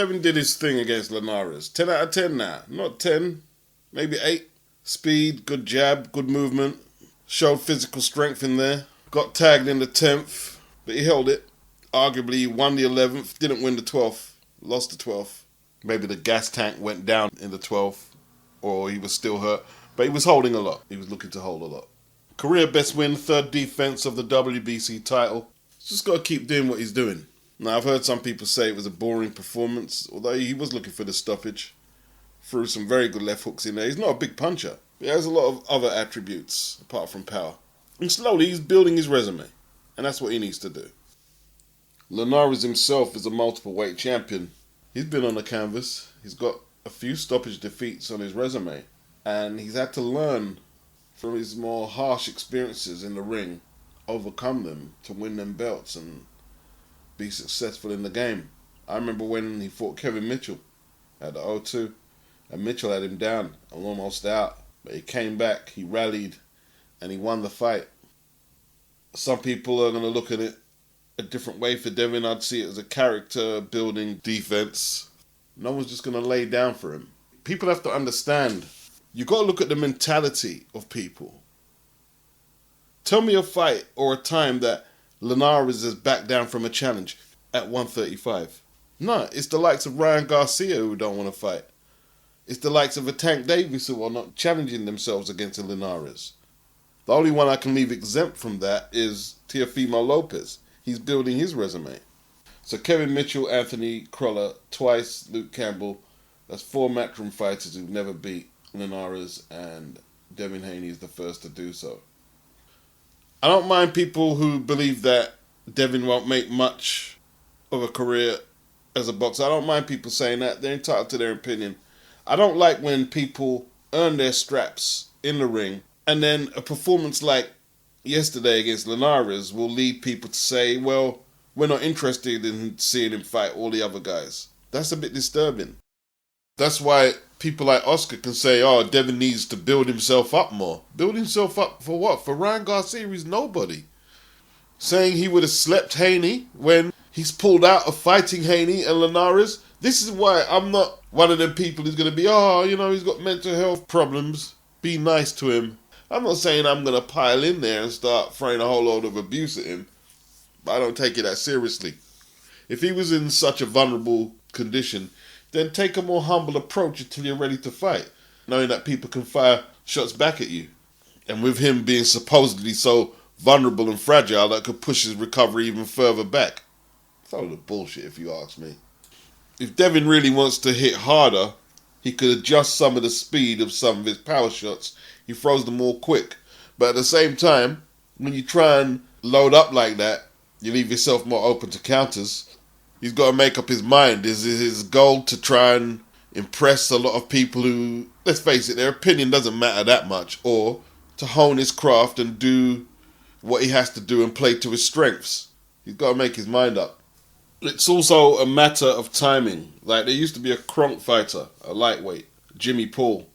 Devin did his thing against Linares. 10 out of 10 now. Not 10, maybe 8. Speed, good jab, good movement. Showed physical strength in there. Got tagged in the 10th, but he held it. Arguably, he won the 11th, didn't win the 12th. Lost the 12th. Maybe the gas tank went down in the 12th, or he was still hurt. But he was holding a lot. He was looking to hold a lot. Career best win, 3rd defense of the WBC title. Just got to keep doing what he's doing. Now, I've heard some people say it was a boring performance, although he was looking for the stoppage. Threw some very good left hooks in there. He's not a big puncher. He has a lot of other attributes, apart from power. And slowly, he's building his resume. And that's what he needs to do. Linares himself is a multiple weight champion. He's been on the canvas. He's got a few stoppage defeats on his resume. And he's had to learn from his more harsh experiences in the ring, overcome them to win them belts and be successful in the game. I remember when he fought Kevin Mitchell at the O2, and Mitchell had him down and almost out, but he came back, he rallied, and he won the fight. Some people are going to look at it a different way. For Devin, I'd see it as a character building defense. No one's just going to lay down for him. People have to understand, you got to look at the mentality of people. Tell me a fight or a time that Linares has backed down from a challenge at 135. No, it's the likes of Ryan Garcia who don't want to fight. It's the likes of a Tank Davis who are not challenging themselves against a Linares. The only one I can leave exempt from that is Teofimo Lopez. He's building his resume. So Kevin Mitchell, Anthony Crolla, twice Luke Campbell. That's 4 matchroom fighters who've never beat Linares, and Devin Haney is the first to do so. I don't mind people who believe that Devin won't make much of a career as a boxer. I don't mind people saying that. They're entitled to their opinion. I don't like when people earn their straps in the ring and then a performance like yesterday against Linares will lead people to say, well, we're not interested in seeing him fight all the other guys. That's a bit disturbing. That's why people like Oscar can say, oh, Devin needs to build himself up more. Build himself up for what? For Ryan Garcia, he's nobody. Saying he would have slept Haney when he's pulled out of fighting Haney and Linares. This is why I'm not one of them people who's going to be, oh, you know, he's got mental health problems. Be nice to him. I'm not saying I'm going to pile in there and start throwing a whole load of abuse at him. But I don't take it that seriously. If he was in such a vulnerable condition, then take a more humble approach until you're ready to fight, knowing that people can fire shots back at you. And with him being supposedly so vulnerable and fragile, that could push his recovery even further back. It's all the bullshit if you ask me. If Devin really wants to hit harder, he could adjust some of the speed of some of his power shots. He throws them more quick. But at the same time, when you try and load up like that, you leave yourself more open to counters. He's got to make up his mind. Is his goal to try and impress a lot of people who, let's face it, their opinion doesn't matter that much, or to hone his craft and do what he has to do and play to his strengths? He's got to make his mind up. It's also a matter of timing. Like, there used to be a Kronk fighter, a lightweight, Jimmy Paul.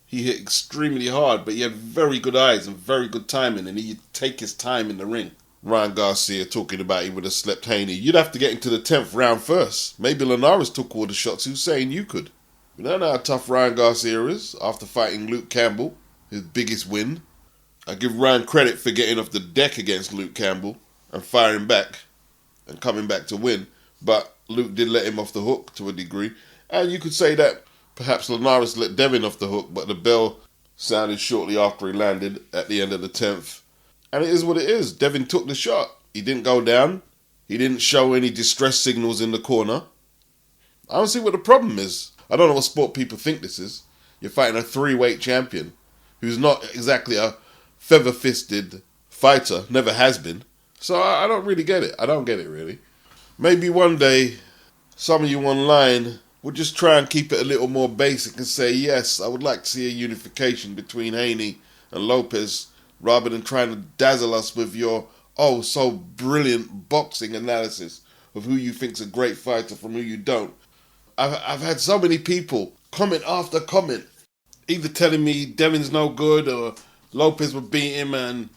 He hit extremely hard, but he had very good eyes and very good timing, and he'd take his time in the ring. Ryan Garcia talking about he would have slept Haney. You'd have to get into the 10th round first. Maybe Linares took all the shots. Who's saying you could? We don't know how tough Ryan Garcia is after fighting Luke Campbell, his biggest win. I give Ryan credit for getting off the deck against Luke Campbell and firing back and coming back to win. But Luke did let him off the hook to a degree. And you could say that perhaps Linares let Devin off the hook, but the bell sounded shortly after he landed at the end of the 10th. And it is what it is. Devin took the shot. He didn't go down. He didn't show any distress signals in the corner. I don't see what the problem is. I don't know what sport people think this is. You're fighting a 3-weight champion who's not exactly a feather-fisted fighter, never has been. So I don't really get it. I don't get it, really. Maybe one day, some of you online will just try and keep it a little more basic and say, yes, I would like to see a unification between Haney and Lopez, rather than trying to dazzle us with your, oh, so brilliant boxing analysis of who you think's a great fighter from who you don't. I've had so many people, comment after comment, either telling me Devin's no good or Lopez will beat him and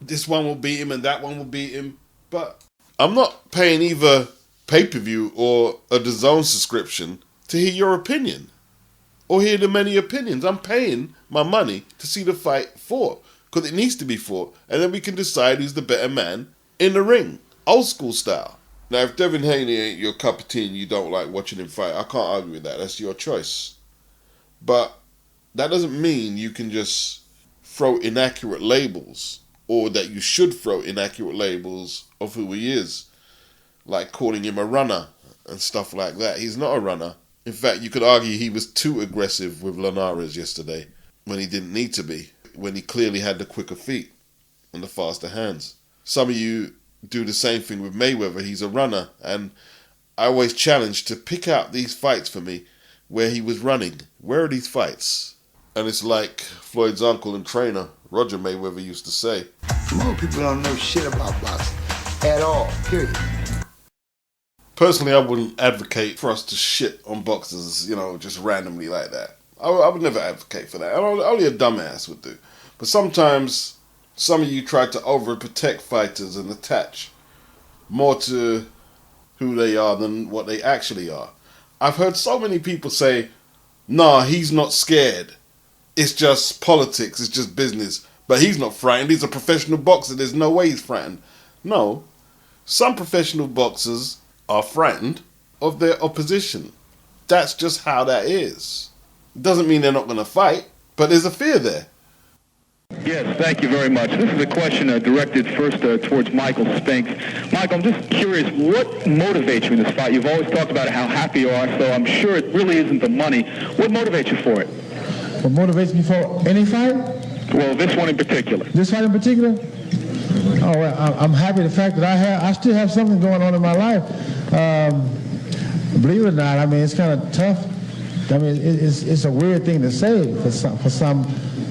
this one will beat him and that one will beat him. But I'm not paying either pay-per-view or a DAZN subscription to hear your opinion or hear the many opinions. I'm paying my money to see the fight fought because it needs to be fought, and then we can decide who's the better man in the ring, old school style. Now, if Devin Haney ain't your cup of tea and you don't like watching him fight, I can't argue with that. That's your choice. But that doesn't mean you can just throw inaccurate labels, or that you should throw inaccurate labels of who he is, like calling him a runner and stuff like that. He's not a runner. In fact, you could argue he was too aggressive with Linares yesterday when he didn't need to be, when he clearly had the quicker feet and the faster hands. Some of you do the same thing with Mayweather. He's a runner, and I always challenge to pick out these fights for me where he was running. Where are these fights? And it's like Floyd's uncle and trainer, Roger Mayweather, used to say, most people don't know shit about boxing at all, period. Personally, I wouldn't advocate for us to shit on boxers, just randomly like that. I would never advocate for that. Only a dumbass would do. But sometimes some of you try to overprotect fighters and attach more to who they are than what they actually are. I've heard so many people say, nah, he's not scared. It's just politics, it's just business. But he's not frightened, he's a professional boxer, there's no way he's frightened. No, some professional boxers are frightened of their opposition. That's just how that is. It doesn't mean they're not going to fight, but there's a fear there. Yes, thank you very much. This is a question directed first towards Michael Spinks. Michael, I'm just curious, what motivates you in this fight? You've always talked about how happy you are, so I'm sure it really isn't the money. What motivates you for it? What motivates me for any fight? Well, this one in particular. This fight in particular? Oh, well, I'm happy the fact that I still have something going on in my life. Believe it or not, I mean, it's kind of tough. I mean, it's a weird thing to say for some.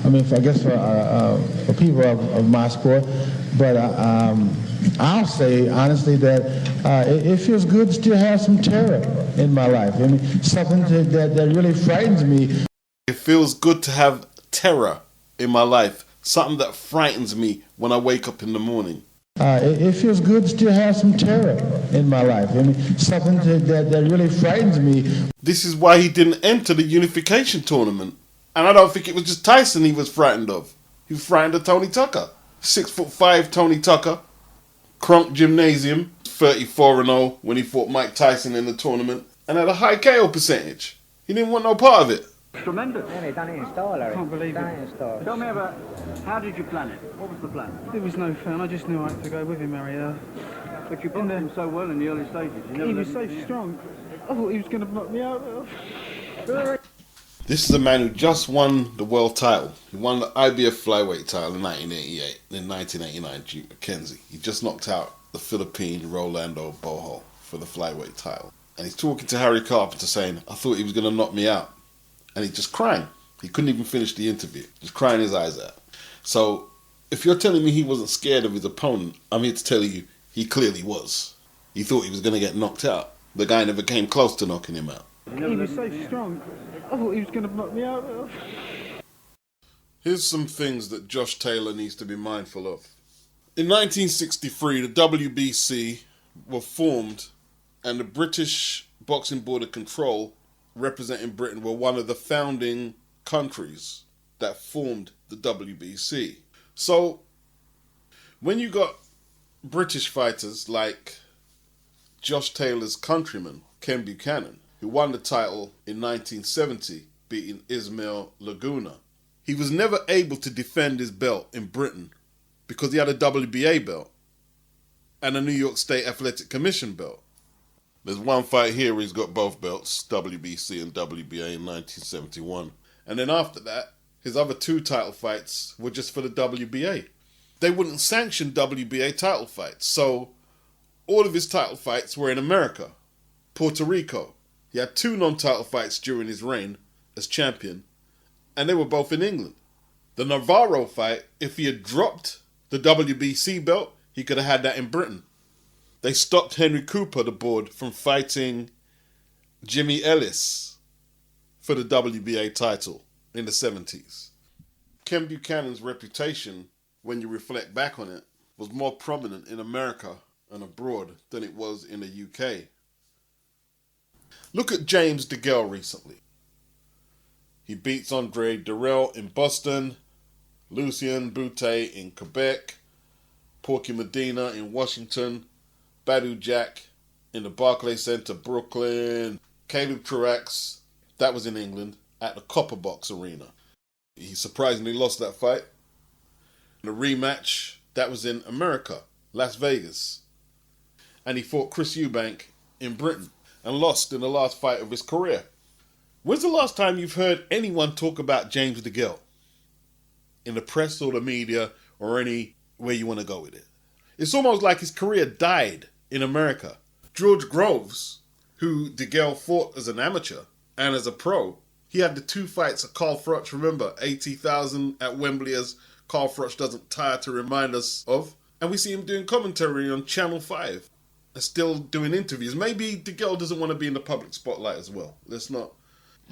I mean, I guess for people of my sport, but I'll say honestly that it feels good to still have some terror in my life. I mean, something that really frightens me. It feels good to have terror in my life, something that frightens me when I wake up in the morning. It feels good to still have some terror in my life. I mean, something that really frightens me. This is why he didn't enter the unification tournament. And I don't think it was just Tyson he was frightened of. He was frightened of Tony Tucker. 6'5" Tony Tucker. Crunk Gymnasium. 34-0 when he fought Mike Tyson in the tournament. And had a high KO percentage. He didn't want no part of it. Tremendous. Yeah, they done it in style, Larry. Can't believe Done it. in style. Tell me about, how did you plan it? What was the plan? There was no plan. I just knew I had to go with him, Harry. But you boxed him so well in the early stages. He was so strong. I thought he was going to knock me out. This is a man who just won the world title. He won the IBF flyweight title in 1988. In 1989, Duke McKenzie. He just knocked out the Philippine Rolando Boho for the flyweight title. And he's talking to Harry Carpenter saying, I thought he was going to knock me out. And he's just crying. He couldn't even finish the interview. Just crying his eyes out. So, if you're telling me he wasn't scared of his opponent, I'm here to tell you he clearly was. He thought he was going to get knocked out. The guy never came close to knocking him out. He was so strong. I thought he was going to knock me out. Here's some things that Josh Taylor needs to be mindful of. In 1963, the WBC were formed, and the British Boxing Board of Control, representing Britain, were one of the founding countries that formed the WBC. So, when you got British fighters like Josh Taylor's countryman, Ken Buchanan, who won the title in 1970, beating Ismail Laguna, he was never able to defend his belt in Britain because he had a WBA belt and a New York State Athletic Commission belt. There's one fight here where he's got both belts, WBC and WBA in 1971. And then after that, his other two title fights were just for the WBA. They wouldn't sanction WBA title fights, so all of his title fights were in America, Puerto Rico. He had two non-title fights during his reign as champion, and they were both in England. The Navarro fight, if he had dropped the WBC belt, he could have had that in Britain. They stopped Henry Cooper, the board, from fighting Jimmy Ellis for the WBA title in the 70s. Ken Buchanan's reputation, when you reflect back on it, was more prominent in America and abroad than it was in the UK. Look at James DeGale recently. He beats Andre Durrell in Boston, Lucien Boutte in Quebec, Porky Medina in Washington, Badu Jack in the Barclays Center, Brooklyn, Caleb Truax, that was in England, at the Copper Box Arena. He surprisingly lost that fight. The rematch, that was in America, Las Vegas. And he fought Chris Eubank in Britain and lost in the last fight of his career. When's the last time you've heard anyone talk about James DeGale? In the press or the media or anywhere you want to go with it. It's almost like his career died in America. George Groves, who DeGale fought as an amateur and as a pro, he had the 2 fights at Carl Froch, remember, 80,000 at Wembley, as Carl Froch doesn't tire to remind us of. And we see him doing commentary on Channel 5 and still doing interviews. Maybe DeGale doesn't want to be in the public spotlight as well. Let's not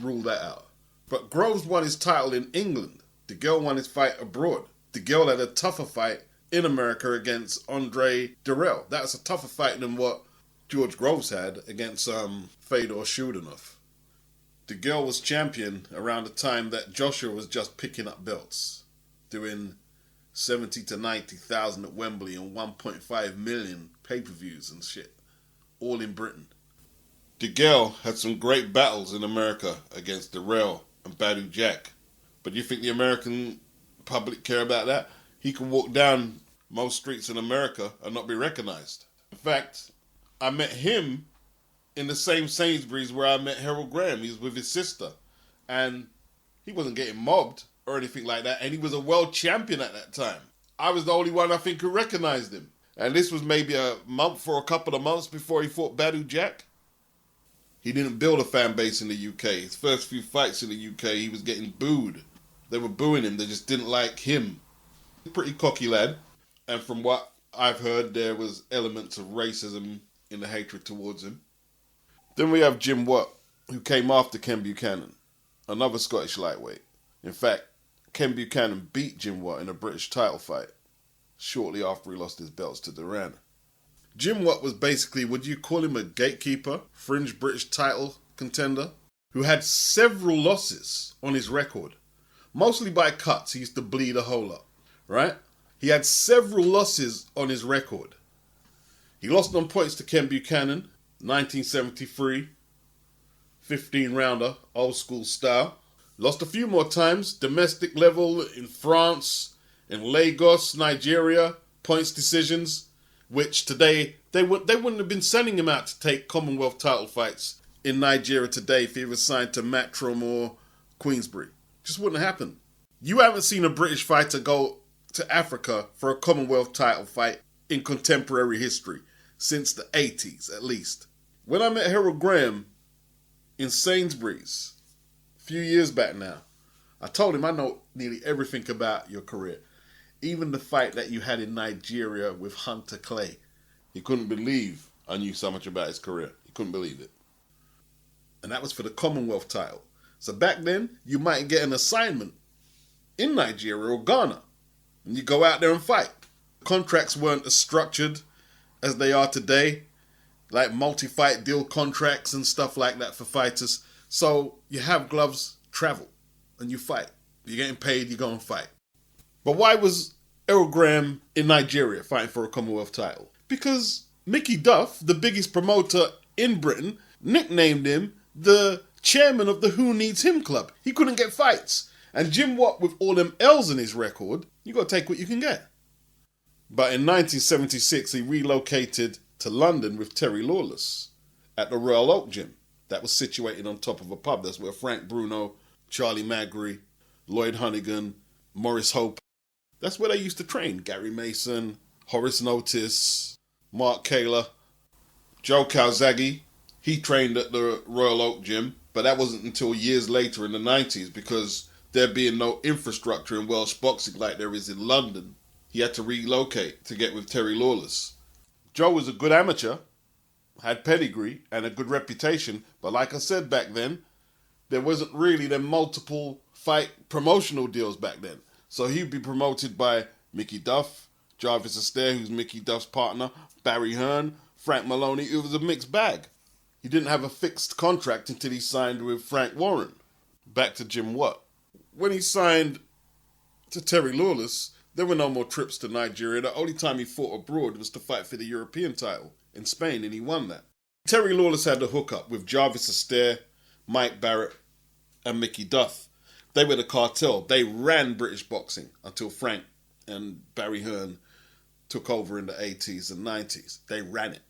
rule that out. But Groves won his title in England. DeGale won his fight abroad. DeGale had a tougher fight in America against Andre Durrell. That's a tougher fight than what George Groves had against Fedor Shudanov. DeGale was champion around the time that Joshua was just picking up belts, doing 70 to 90,000 at Wembley and 1.5 million pay-per-views and shit, all in Britain. DeGale had some great battles in America against Durrell and Badu Jack, but you think the American public care about that? He can walk down most streets in America and not be recognized. In fact, I met him in the same Sainsbury's where I met Harold Graham. He was with his sister. And he wasn't getting mobbed or anything like that. And he was a world champion at that time. I was the only one, I think, who recognized him. And this was maybe a month or a couple of months before he fought Badu Jack. He didn't build a fan base in the UK. His first few fights in the UK, he was getting booed. They were booing him. They just didn't like him. Pretty cocky lad. And from what I've heard, there was elements of racism in the hatred towards him. Then we have Jim Watt, who came after Ken Buchanan, another Scottish lightweight. In fact, Ken Buchanan beat Jim Watt in a British title fight shortly after he lost his belts to Duran. Jim Watt was basically, would you call him a gatekeeper, fringe British title contender, who had several losses on his record, mostly by cuts. He used to bleed a whole lot, right? He had several losses on his record. He lost on points to Ken Buchanan, 1973, 15-rounder, old school style. Lost a few more times, domestic level in France, in Lagos, Nigeria, points decisions, which today, they wouldn't have been sending him out to take Commonwealth title fights in Nigeria today if he was signed to Matchroom or Queensbury. Just wouldn't happen. You haven't seen a British fighter go to Africa for a Commonwealth title fight in contemporary history since the 80s, at least. When I met Harold Graham in Sainsbury's a few years back now, I told him I know nearly everything about your career. Even the fight that you had in Nigeria with Hunter Clay. He couldn't believe I knew so much about his career. He couldn't believe it. And that was for the Commonwealth title. So back then, you might get an assignment in Nigeria or Ghana. And you go out there and fight. Contracts weren't as structured as they are today. Like multi-fight deal contracts and stuff like that for fighters. So you have gloves, travel, and you fight. You're getting paid, you go and fight. But why was Errol Graham in Nigeria fighting for a Commonwealth title? Because Mickey Duff, the biggest promoter in Britain, nicknamed him the chairman of the Who Needs Him Club. He couldn't get fights. And Jim Watt, with all them L's in his record, you got to take what you can get. But in 1976, he relocated to London with Terry Lawless at the Royal Oak Gym. That was situated on top of a pub. That's where Frank Bruno, Charlie Magri, Lloyd Hunnigan, Maurice Hope, that's where they used to train. Gary Mason, Horace Notice, Mark Kaler, Joe Calzaghe. He trained at the Royal Oak Gym, but that wasn't until years later in the 90s because there being no infrastructure in Welsh boxing like there is in London. He had to relocate to get with Terry Lawless. Joe was a good amateur, had pedigree and a good reputation, but like I said back then, there wasn't really them multiple fight promotional deals back then. So he'd be promoted by Mickey Duff, Jarvis Astaire, who's Mickey Duff's partner, Barry Hearn, Frank Maloney. It was a mixed bag. He didn't have a fixed contract until he signed with Frank Warren. Back to Jim Watt. When he signed to Terry Lawless, there were no more trips to Nigeria. The only time he fought abroad was to fight for the European title in Spain, and he won that. Terry Lawless had the hookup with Jarvis Astaire, Mike Barrett, and Mickey Duff. They were the cartel. They ran British boxing until Frank and Barry Hearn took over in the 80s and 90s. They ran it.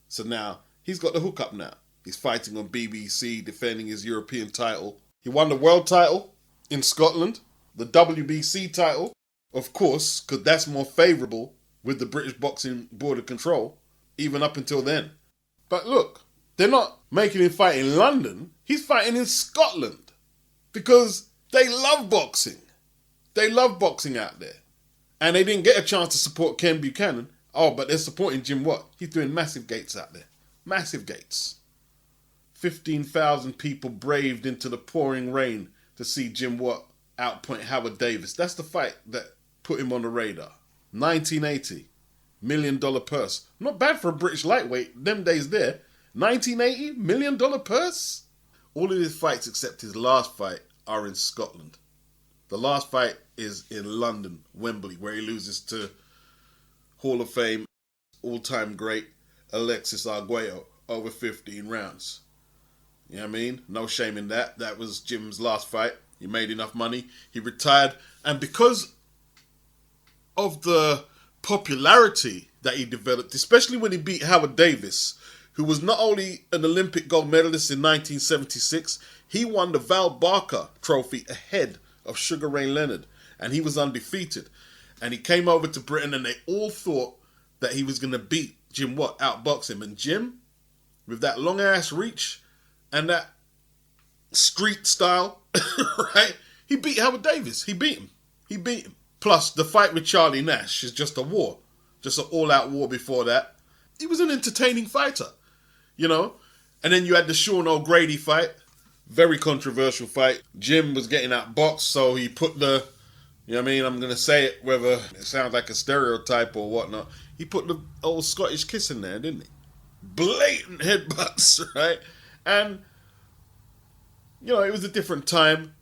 So now, he's got the hookup now. He's fighting on BBC, defending his European title. He won the world title in Scotland, the WBC title, of course, because that's more favourable with the British Boxing Board of Control, even up until then. But look, they're not making him fight in London. He's fighting in Scotland because they love boxing. They love boxing out there. And they didn't get a chance to support Ken Buchanan. Oh, but they're supporting Jim Watt. He's doing massive gates out there. Massive gates. 15,000 people braved into the pouring rain to see Jim Watt outpoint Howard Davis. That's the fight that put him on the radar. 1980. $1 million purse. Not bad for a British lightweight. Them days there. 1980, $1 million purse? All of his fights except his last fight are in Scotland. The last fight is in London, Wembley, where he loses to Hall of Fame, all-time great Alexis Arguello over 15 rounds. You know what I mean? No shame in that. That was Jim's last fight. He made enough money. He retired. And because of the popularity that he developed, especially when he beat Howard Davis, who was not only an Olympic gold medalist in 1976, he won the Val Barker Trophy ahead of Sugar Ray Leonard. And he was undefeated. And he came over to Britain and they all thought that he was going to beat Jim Watt, outbox him. And Jim, with that long-ass reach and that street style, right? He beat Howard Davis. He beat him. Plus, the fight with Charlie Nash is just a war. Just an all-out war before that. He was an entertaining fighter, you know? And then you had the Sean O'Grady fight. Very controversial fight. Jim was getting outboxed, so he put the, you know what I mean? I'm going to say it, whether it sounds like a stereotype or whatnot. He put the old Scottish kiss in there, didn't he? Blatant headbutts, right? And, you know, it was a different time.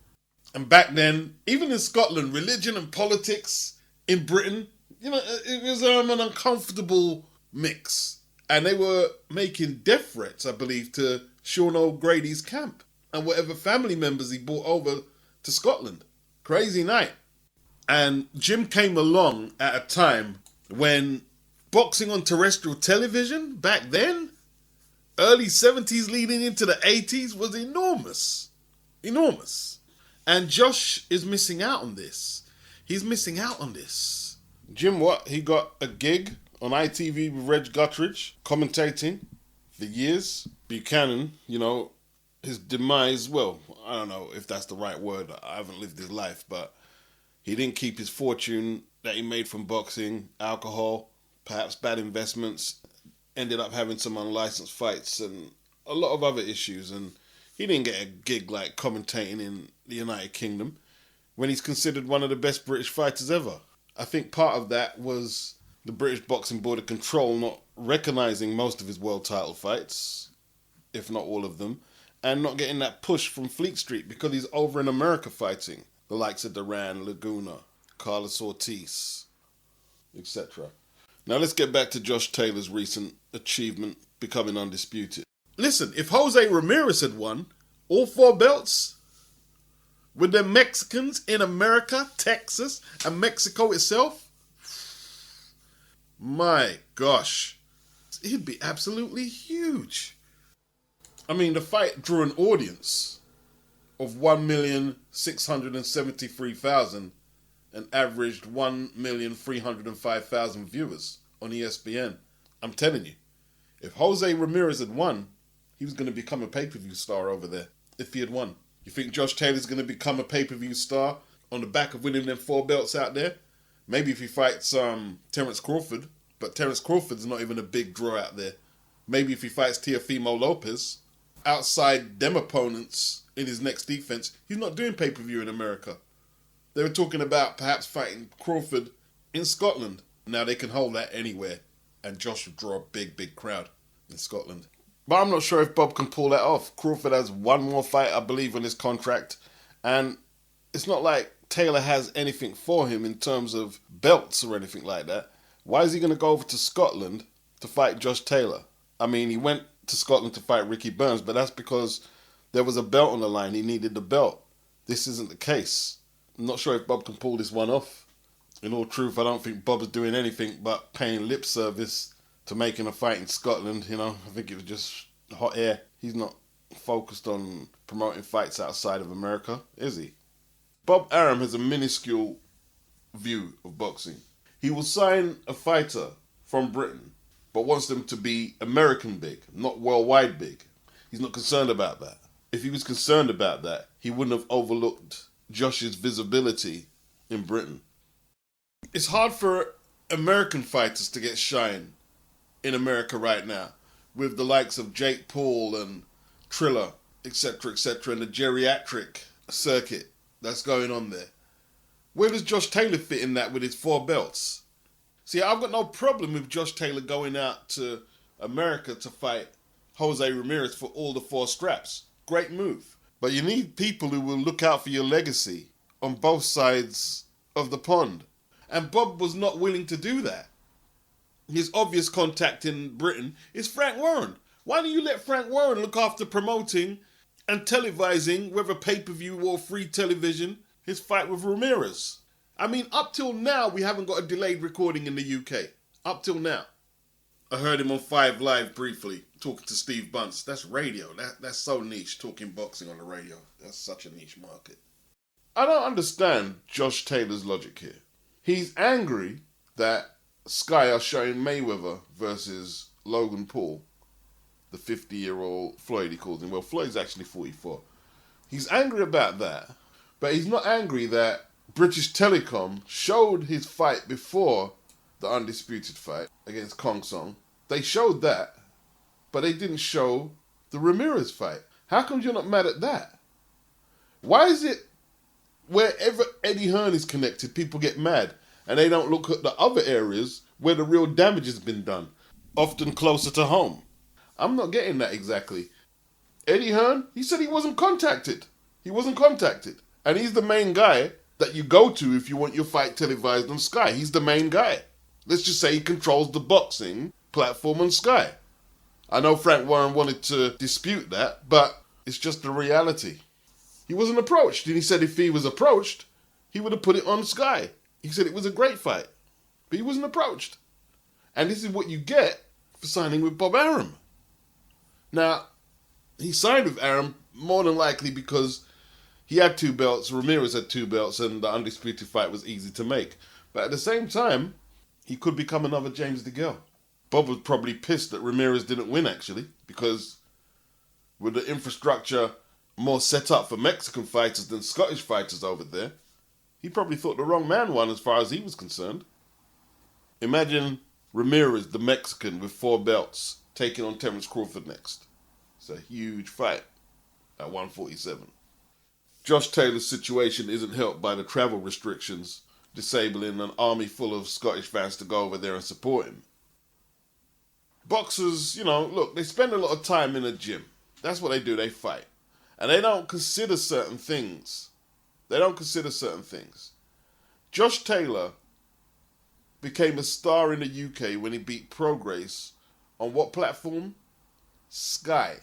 And back then, even in Scotland, religion and politics in Britain, you know, it was an uncomfortable mix. And they were making death threats, I believe, to Sean O'Grady's camp and whatever family members he brought over to Scotland. Crazy night. And Jim came along at a time when boxing on terrestrial television back then, early 70s leading into the 80s, was enormous. Enormous. And Josh is missing out on this. He's missing out on this. Jim Watt, he got a gig on ITV with Reg Guttridge, commentating for years. Buchanan, you know, his demise, well, I don't know if that's the right word. I haven't lived his life, but he didn't keep his fortune that he made from boxing, alcohol, perhaps bad investments, ended up having some unlicensed fights and a lot of other issues. And he didn't get a gig like commentating in the United Kingdom when he's considered one of the best British fighters ever. I think part of that was the British Boxing Board of Control not recognising most of his world title fights, if not all of them, and not getting that push from Fleet Street because he's over in America fighting the likes of Duran, Laguna, Carlos Ortiz, etc. Now let's get back to Josh Taylor's recent achievement, becoming undisputed. Listen, if Jose Ramirez had won all 4 belts with the Mexicans in America, Texas, and Mexico itself, my gosh, he'd be absolutely huge. I mean, the fight drew an audience of 1,673,000 and averaged 1,305,000 viewers on ESPN. I'm telling you, if Jose Ramirez had won, he was going to become a pay-per-view star over there, if he had won. You think Josh Taylor's going to become a pay-per-view star on the back of winning them 4 belts out there? Maybe if he fights Terence Crawford, but Terence Crawford's not even a big draw out there. Maybe if he fights Teofimo Lopez, outside them opponents in his next defense, he's not doing pay-per-view in America. They were talking about perhaps fighting Crawford in Scotland. Now they can hold that anywhere, and Josh would draw a big, big crowd in Scotland. But I'm not sure if Bob can pull that off. Crawford has one more fight, I believe, on his contract. And it's not like Taylor has anything for him in terms of belts or anything like that. Why is he going to go over to Scotland to fight Josh Taylor? I mean, he went to Scotland to fight Ricky Burns, but that's because there was a belt on the line. He needed the belt. This isn't the case. I'm not sure if Bob can pull this one off. In all truth, I don't think Bob is doing anything but paying lip service to making a fight in Scotland. You know, I think it was just hot air. He's not focused on promoting fights outside of America, is he? Bob Arum has a minuscule view of boxing. He will sign a fighter from Britain, but wants them to be American big, not worldwide big. He's not concerned about that. If he was concerned about that, he wouldn't have overlooked Josh's visibility in Britain. It's hard for American fighters to get shine in America right now, with the likes of Jake Paul and Triller, etc., and the geriatric circuit that's going on there. Where does Josh Taylor fit in that with his 4 belts? See, I've got no problem with Josh Taylor going out to America to fight Jose Ramirez for all the 4 straps. Great move. But you need people who will look out for your legacy on both sides of the pond. And Bob was not willing to do that. His obvious contact in Britain is Frank Warren. Why don't you let Frank Warren look after promoting and televising, whether pay-per-view or free television, his fight with Ramirez? I mean, up till now, we haven't got a delayed recording in the UK. Up till now. I heard him on 5 Live briefly, talking to Steve Bunce. That's radio. That's so niche, talking boxing on the radio. That's such a niche market. I don't understand Josh Taylor's logic here. He's angry that Sky are showing Mayweather versus Logan Paul, the 50-year-old Floyd, he calls him. Well, Floyd's actually 44. He's angry about that, but he's not angry that British Telecom showed his fight before the undisputed fight against Kong Song. They showed that, but they didn't show the Ramirez fight. How come you're not mad at that? Why is it wherever Eddie Hearn is connected, people get mad and they don't look at the other areas where the real damage has been done, often closer to home? I'm not getting that exactly. Eddie Hearn, he said he wasn't contacted. He wasn't contacted. And he's the main guy that you go to if you want your fight televised on Sky. He's the main guy. Let's just say he controls the boxing platform on Sky. I know Frank Warren wanted to dispute that, but it's just the reality. He wasn't approached, and he said if he was approached, he would have put it on Sky. He said it was a great fight, but he wasn't approached. And this is what you get for signing with Bob Arum. Now, he signed with Arum more than likely because he had 2 belts, Ramirez had 2 belts, and the undisputed fight was easy to make. But at the same time, he could become another James DeGale. Bob was probably pissed that Ramirez didn't win, actually, because with the infrastructure more set up for Mexican fighters than Scottish fighters over there, he probably thought the wrong man won as far as he was concerned. Imagine Ramirez, the Mexican, with 4 belts, taking on Terence Crawford next. It's a huge fight at 147. Josh Taylor's situation isn't helped by the travel restrictions, disabling an army full of Scottish fans to go over there and support him. Boxers, look, they spend a lot of time in a gym. That's what they do, they fight. And they don't consider certain things. Josh Taylor became a star in the UK when he beat Prograis on what platform? Sky.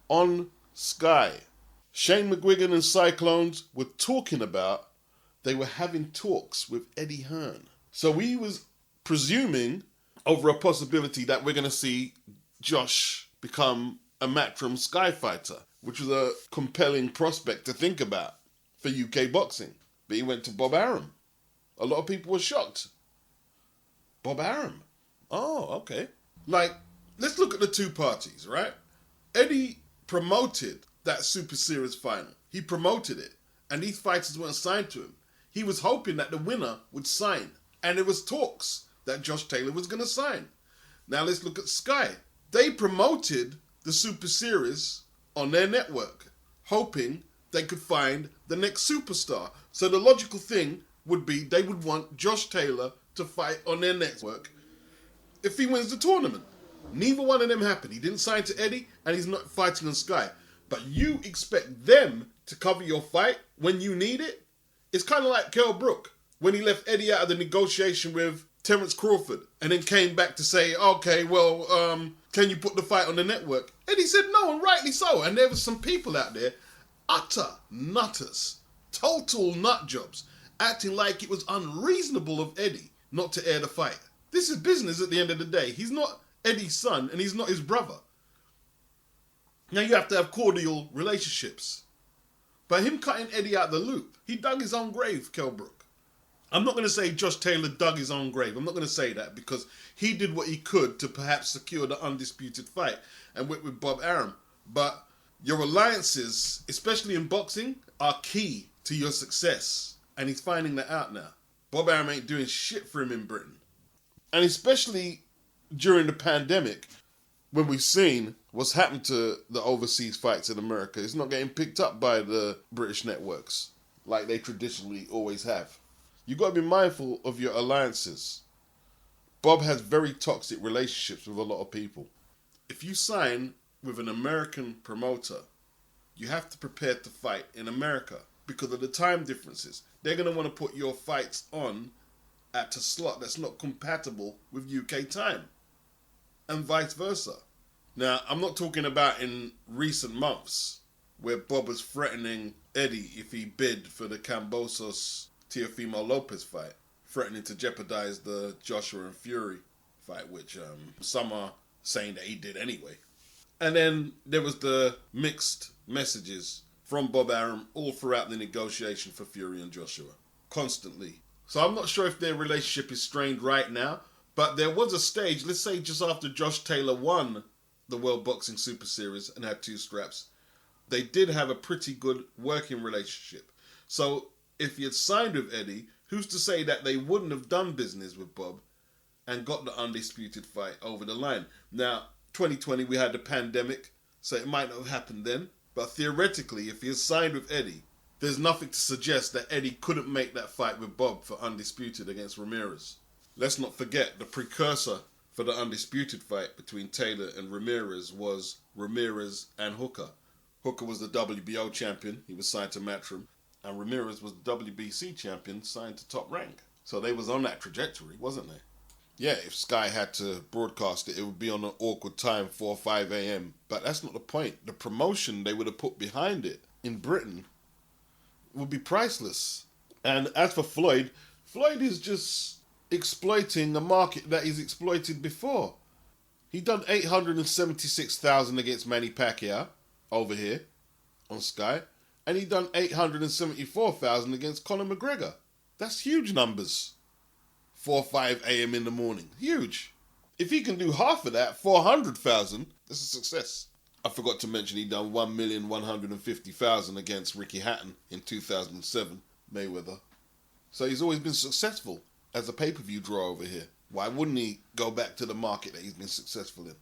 On Sky. Shane McGuigan and Cyclones were talking about they were having talks with Eddie Hearn. So we was presuming over a possibility that we're going to see Josh become a Matchroom Sky fighter, which was a compelling prospect to think about for UK boxing. But he went to Bob Arum. A lot of people were shocked. Bob Arum. Oh, okay. Let's look at the 2 parties, right? Eddie promoted that Super Series final. He promoted it. And these fighters weren't signed to him. He was hoping that the winner would sign. And there was talks that Josh Taylor was going to sign. Now let's look at Sky. They promoted the Super Series on their network, hoping they could find the next superstar. So the logical thing would be they would want Josh Taylor to fight on their network if he wins the tournament. Neither one of them happened. He didn't sign to Eddie, and he's not fighting on Sky. But you expect them to cover your fight when you need it? It's kind of like Kell Brook when he left Eddie out of the negotiation with Terence Crawford and then came back to say, okay, well, can you put the fight on the network? Eddie said no, and rightly so. And there were some people out there, utter nutters, total nut jobs, acting like it was unreasonable of Eddie not to air the fight. This is business at the end of the day. He's not Eddie's son and he's not his brother. Now you have to have cordial relationships. But him cutting Eddie out the loop, he dug his own grave, Kell Brook. I'm not going to say Josh Taylor dug his own grave. I'm not going to say that because he did what he could to perhaps secure the undisputed fight and went with Bob Arum. But your alliances, especially in boxing, are key to your success. And he's finding that out now. Bob Arum ain't doing shit for him in Britain. And especially during the pandemic, when we've seen what's happened to the overseas fights in America, it's not getting picked up by the British networks like they traditionally always have. You've got to be mindful of your alliances. Bob has very toxic relationships with a lot of people. If you sign with an American promoter, you have to prepare to fight in America because of the time differences. They're going to want to put your fights on at a slot that's not compatible with UK time and vice versa. Now, I'm not talking about in recent months where Bob was threatening Eddie if he bid for the Kambosos Teofimo Lopez fight, threatening to jeopardize the Joshua and Fury fight, which some are saying that he did anyway. And then there was the mixed messages from Bob Arum all throughout the negotiation for Fury and Joshua, constantly. So I'm not sure if their relationship is strained right now, but there was a stage, let's say just after Josh Taylor won the World Boxing Super Series and had 2 straps, they did have a pretty good working relationship. So if he had signed with Eddie, who's to say that they wouldn't have done business with Bob and got the undisputed fight over the line? Now, 2020, we had the pandemic, so it might not have happened then. But theoretically, if he had signed with Eddie, there's nothing to suggest that Eddie couldn't make that fight with Bob for undisputed against Ramirez. Let's not forget, the precursor for the undisputed fight between Taylor and Ramirez was Ramirez and Hooker. Hooker was the WBO champion, he was signed to Matchroom, and Ramirez was the WBC champion, signed to Top Rank. So they was on that trajectory, wasn't they? Yeah, if Sky had to broadcast it, it would be on an awkward time, 4 or 5 a.m. But that's not the point. The promotion they would have put behind it in Britain would be priceless. And as for Floyd, Floyd is just exploiting a market that he's exploited before. He done 876,000 against Manny Pacquiao over here on Sky, and he done 874,000 against Conor McGregor. That's huge numbers. 4 or 5 a.m. in the morning. Huge. If he can do half of that, 400,000, that's a success. I forgot to mention he done 1,150,000 against Ricky Hatton in 2007, Mayweather. So he's always been successful as a pay-per-view draw over here. Why wouldn't he go back to the market that he's been successful in?